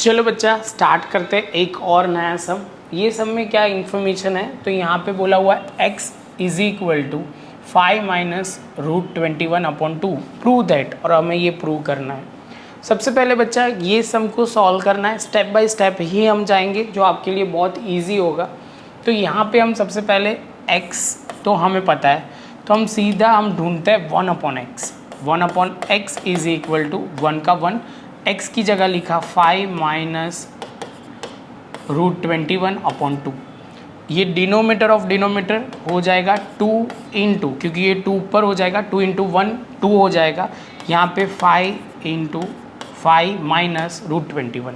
चलो बच्चा स्टार्ट करते हैं एक और नया सम। ये सम में क्या इन्फॉर्मेशन है, तो यहाँ पे बोला हुआ है x is equal to 5 minus root 21 upon 2 prove that, और हमें ये प्रूव करना है। सबसे पहले बच्चा ये सम को सॉल्व करना है, स्टेप बाय स्टेप ही हम जाएंगे जो आपके लिए बहुत ईजी होगा। तो यहाँ पे हम सबसे पहले x तो हमें पता है, तो हम सीधा ढूंढते हैं 1 upon x. 1 upon x is equal to 1 का 1, x की जगह लिखा 5 माइनस रूट 21 अपॉन 2। ये डिनोमीटर ऑफ डिनोमीटर हो जाएगा 2 इंटू, क्योंकि ये 2 ऊपर हो जाएगा, 2 इंटू 1 2 हो जाएगा। यहाँ पे 5 इंटू 5 माइनस रूट 21।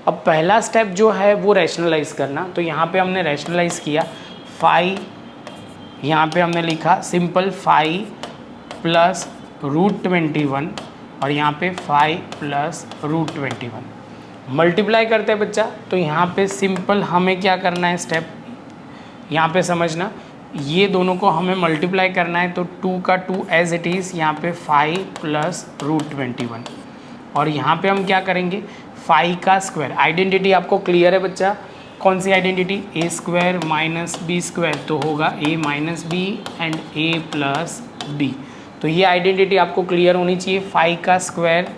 अब पहला स्टेप जो है वो रैशनलाइज करना, तो यहाँ पे हमने रैशनलाइज किया 5, यहाँ पे हमने लिखा सिंपल 5 प्लस रूट 21 और यहाँ पे 5 प्लस रूट 21 मल्टीप्लाई करते हैं बच्चा। तो यहाँ पे सिंपल हमें क्या करना है, स्टेप यहाँ पे समझना, ये दोनों को हमें मल्टीप्लाई करना है। तो 2 का 2 एज इट इज़, यहाँ पे 5 प्लस रूट 21 और यहाँ पे हम क्या करेंगे 5 का स्क्वायर। आइडेंटिटी आपको क्लियर है बच्चा, कौन सी identity, A square minus B square, तो होगा A minus B and A plus B. तो ये आइडेंटिटी आपको क्लियर होनी चाहिए, 5 का स्क्वायर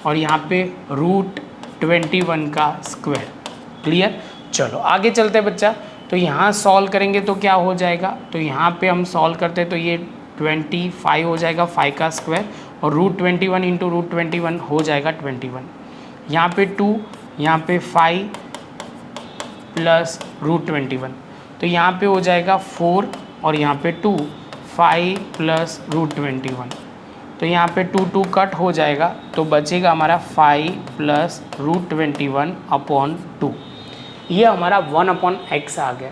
और यहाँ पे रूट 21 का स्क्वायर। क्लियर, चलो आगे चलते हैं बच्चा। तो यहाँ सॉल्व करेंगे तो क्या हो जाएगा, तो यहाँ पे हम सॉल्व करते हैं तो ये 25 हो जाएगा 5 का स्क्वायर, और रूट 21 इंटू रूट 21 हो जाएगा 21। यहाँ पे 2, यहाँ पे 5 प्लस रूट 21, तो यहाँ पे हो जाएगा 4 और यहाँ पे 2, 5 प्लस रूट 21, तो यहाँ पे 2 2 कट हो जाएगा, तो बचेगा हमारा 5 प्लस रूट 21 अपॉन 2। ये हमारा 1 अपॉन एक्स आ गया।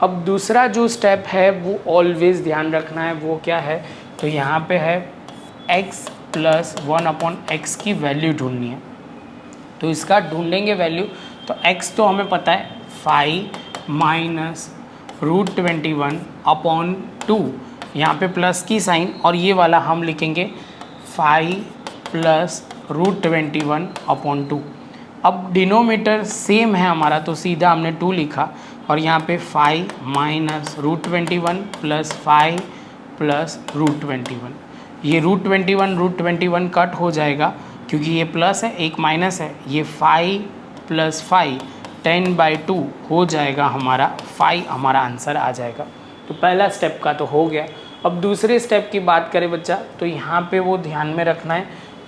अब दूसरा जो स्टेप है वो ऑलवेज ध्यान रखना है, वो क्या है, तो यहाँ पे है x प्लस 1 अपॉन एक्स की वैल्यू ढूंढनी है। तो इसका ढूंढेंगे वैल्यू, तो x तो हमें पता है 5 माइनस रूट 21 अपॉन 2, यहाँ पे प्लस की साइन, और ये वाला हम लिखेंगे 5 प्लस रूट 21 अपॉन 2। अब डिनोमीटर सेम है हमारा, तो सीधा हमने 2 लिखा, और यहाँ पे 5 minus root 21 plus 5 plus root 21। ये रूट 21 कट हो जाएगा, क्योंकि ये प्लस है एक माइनस है, ये 5 प्लस 5 10/2 हो जाएगा हमारा 5, हमारा आंसर आ जाएगा। तो पहला स्टेप का तो हो गया। अब दूसरे स्टेप की बात करें बच्चा, तो यहाँ पे वो ध्यान में रखना है,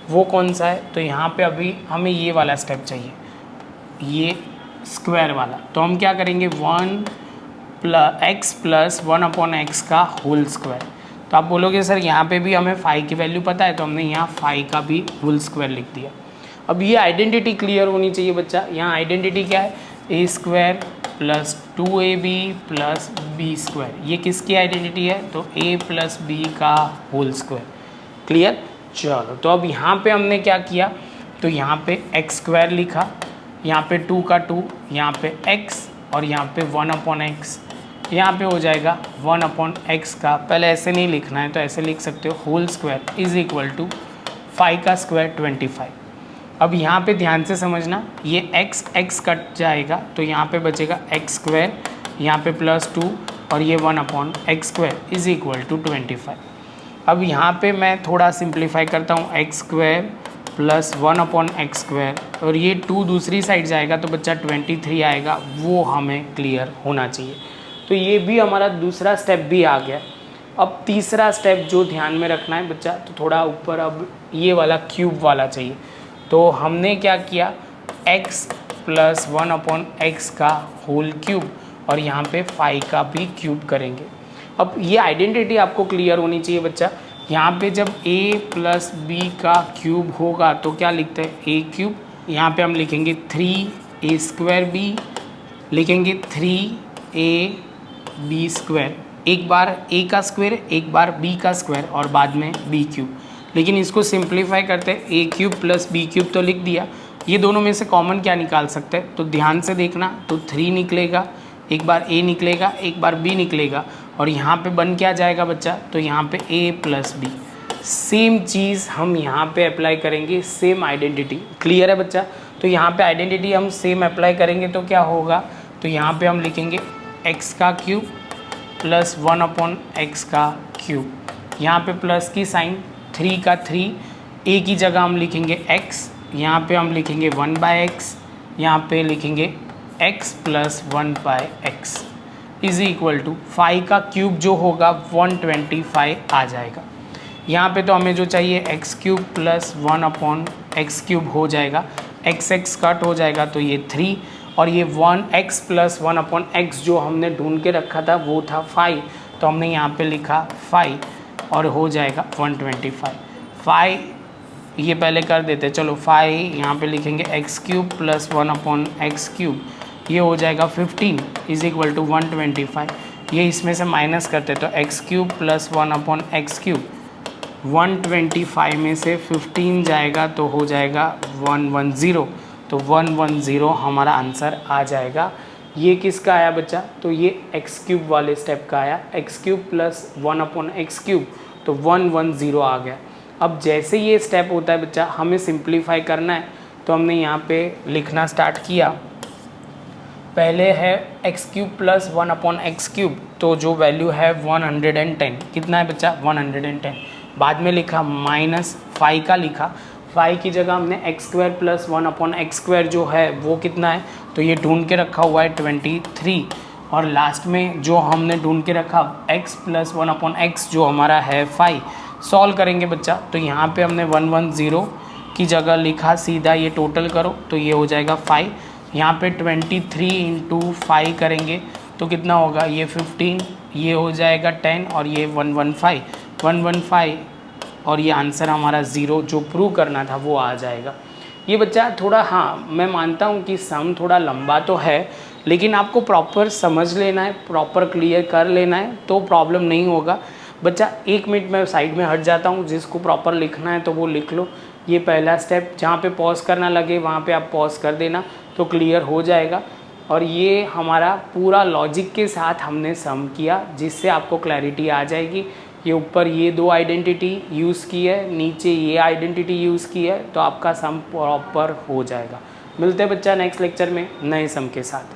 वो कौन सा है, तो यहाँ पे अभी हमें ये वाला स्टेप चाहिए, ये स्क्वायर वाला। तो हम क्या करेंगे 1 plus x plus 1 upon x का होल स्क्वायर। तो आप बोलोगे सर यहाँ पे भी हमें 5 की वैल्यू पता है, तो हमने यहाँ 5 का भी होल स्क्वायर लिख दिया। अब ये आइडेंटिटी क्लियर होनी चाहिए बच्चा। यहाँ आइडेंटिटी क्या है, A square plus 2ab plus B square. ये किसकी आइडेंटिटी है, तो a प्लस बी का होल स्क्वायर। क्लियर, चलो तो अब यहाँ पे हमने क्या किया, तो यहाँ पे एक्स स्क्वायर लिखा, यहाँ पे 2 का 2, यहाँ पे x और यहाँ पे 1 अपॉन एक्स। यहाँ पे हो जाएगा 1 अपॉन एक्स का, पहले ऐसे नहीं लिखना है तो ऐसे लिख सकते हो, whole square is equal to 5 का स्क्वायर 25। अब यहाँ पे ध्यान से समझना, ये x कट जाएगा, तो यहाँ पे बचेगा एक्स स्क्वायर, यहाँ पे प्लस 2 और ये 1 upon x square is equal to 25। अब यहाँ पे मैं थोड़ा सिंप्लीफाई करता हूँ, x square plus 1 upon x square, और ये 2 दूसरी साइड जाएगा तो बच्चा 23 आएगा, वो हमें क्लियर होना चाहिए। तो ये भी हमारा दूसरा स्टेप भी आ गया। अब तीसरा स्टेप जो ध्यान में रखना है बच्चा, तो थोड़ा ऊपर अब ये वाला क्यूब वाला चाहिए। तो हमने क्या किया, x प्लस 1 अपॉन एक्स का होल क्यूब, और यहाँ पे 5 का भी क्यूब करेंगे। अब ये आइडेंटिटी आपको क्लियर होनी चाहिए बच्चा। यहाँ पे जब a प्लस बी का क्यूब होगा तो क्या लिखते हैं, a क्यूब, यहाँ पे हम लिखेंगे 3a स्क्वायर b, लिखेंगे 3ab स्क्वायर, एक बार a का स्क्वायर एक बार b का स्क्वायर और बाद में b क्यूब। लेकिन इसको सिंप्लीफाई करते हैं, ए क्यूब प्लस बी क्यूब तो लिख दिया, ये दोनों में से कॉमन क्या निकाल सकते हैं, तो ध्यान से देखना, तो 3 निकलेगा, एक बार ए निकलेगा एक बार बी निकलेगा, और यहाँ पे बन क्या जाएगा बच्चा, तो यहाँ पे ए प्लस बी। सेम चीज़ हम यहाँ पे अप्लाई करेंगे, सेम आइडेंटिटी। क्लियर है बच्चा। तो यहाँ पे आइडेंटिटी हम सेम अप्लाई करेंगे तो क्या होगा, तो यहाँ पे हम लिखेंगे x का क्यूब प्लस 1/x का क्यूब, यहाँ पे प्लस की साइन 3 का 3, a की जगह हम लिखेंगे x, यहाँ पे हम लिखेंगे 1/x, यहाँ पे लिखेंगे x plus 1/x is equal to 5 का क्यूब जो होगा 125 आ जाएगा। यहाँ पे तो हमें जो चाहिए x cube plus 1/x cube हो जाएगा, x कट हो जाएगा तो ये 3, और ये 1x प्लस 1/x जो हमने ढूंढ के रखा था वो था 5, तो हमने यहाँ पे लिखा 5 और हो जाएगा 125। 5 ये पहले कर देते, चलो 5 यहाँ पे लिखेंगे x cube plus 1/x cube, ये हो जाएगा 15 इज इक्वल टू 125। ये इसमें से माइनस करते तो x cube plus 1/x cube, 125 में से 15 जाएगा तो हो जाएगा 110, तो 110 हमारा आंसर आ जाएगा। ये किसका आया बच्चा, तो ये x क्यूब वाले स्टेप का आया, x cube plus 1/x cube, तो 110 आ गया। अब जैसे ये स्टेप होता है बच्चा, हमें सिंप्लीफाई करना है, तो हमने यहाँ पे लिखना स्टार्ट किया। पहले है x cube plus 1/x cube, तो जो वैल्यू है 110, कितना है बच्चा 110। बाद में लिखा माइनस 5 का लिखा, 5 की जगह हमने x square plus 1/x square जो है वो कितना है, तो ये ढूंढ के रखा हुआ है 23, और लास्ट में जो हमने ढूंढ के रखा x प्लस 1/x जो हमारा है 5। सॉल्व करेंगे बच्चा, तो यहाँ पे हमने 110 की जगह लिखा, सीधा ये टोटल करो तो ये हो जाएगा 5, यहाँ पे 23 इंटू 5 करेंगे तो कितना होगा, ये 15, ये हो जाएगा 10 और ये 115 और ये आंसर हमारा 0 जो प्रूव करना था वो आ जाएगा। ये बच्चा थोड़ा, हाँ मैं मानता हूँ कि सम थोड़ा लंबा तो है, लेकिन आपको प्रॉपर समझ लेना है, प्रॉपर क्लियर कर लेना है तो प्रॉब्लम नहीं होगा। बच्चा 1 मिनट में साइड में हट जाता हूँ, जिसको प्रॉपर लिखना है तो वो लिख लो। ये पहला स्टेप, जहाँ पे पॉज करना लगे वहाँ पे आप पॉज कर देना तो क्लियर हो जाएगा। और ये हमारा पूरा लॉजिक के साथ हमने सम किया, जिससे आपको क्लैरिटी आ जाएगी। ये ऊपर ये 2 आइडेंटिटी यूज़ की है, नीचे ये आइडेंटिटी यूज़ की है, तो आपका सम प्रॉपर हो जाएगा। मिलते हैं बच्चा नेक्स्ट लेक्चर में नए सम के साथ।